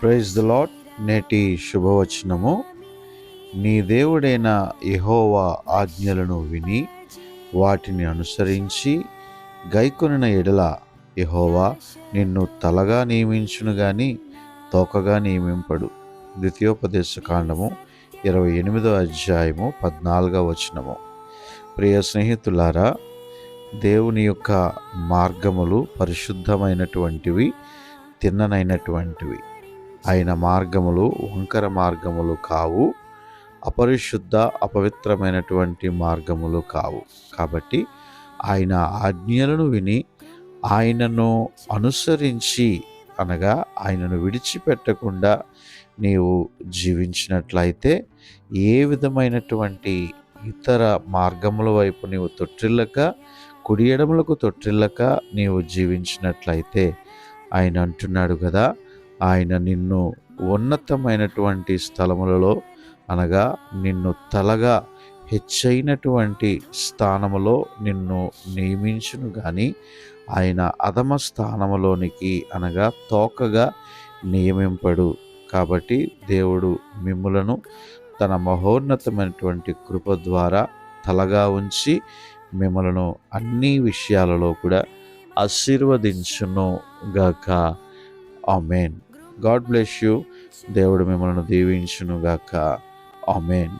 Praise the lord. నేటి శుభవచనము: నీ దేవుడైన యెహోవా ఆజ్ఞలను విని వాటిని అనుసరించి గైకొనిన ఎడల యెహోవా నిన్ను తలగా నియమించును గాని తోకగా నియమింపడు. ద్వితీయోపదేశకాండము 28వ అధ్యాయము 14వ వచనము. ప్రియ స్నేహితులారా, దేవుని యొక్క మార్గములు పరిశుద్ధమైనటువంటివి, తిన్ననైనటువంటివి. ఆయన మార్గములు వంకర మార్గములు కావు, అపరిశుద్ధ అపవిత్రమైనటువంటి మార్గములు కావు. కాబట్టి ఆయన ఆజ్ఞలను విని ఆయనను అనుసరించి, అనగా ఆయనను విడిచిపెట్టకుండా నీవు జీవించినట్లయితే ఏ విధమైనటువంటి ఇతర మార్గముల వైపు నీవు తొట్టిల్లక, కుడి ఎడమలకు తొట్టిల్లక నీవు జీవించినట్లయితే ఆయన అంటున్నాడు కదా, ఆయన నిన్ను ఉన్నతమైనటువంటి స్థలములలో, అనగా నిన్ను తలగా హెచ్చైనటువంటి స్థానములో నిన్ను నియమించును గాని ఆయన అధమ స్థానములోనికి, అనగా తోకగా నియమింపడు. కాబట్టి దేవుడు మిమ్ములను తన మహోన్నతమైనటువంటి కృప ద్వారా తలగా ఉంచి మిమ్మలను అన్ని విషయాలలో కూడా ఆశీర్వదించును గాక. ఆమేన్. God bless you. దేవుడు మిమ్మల్ని దీవించును గాక. ఆమేన్.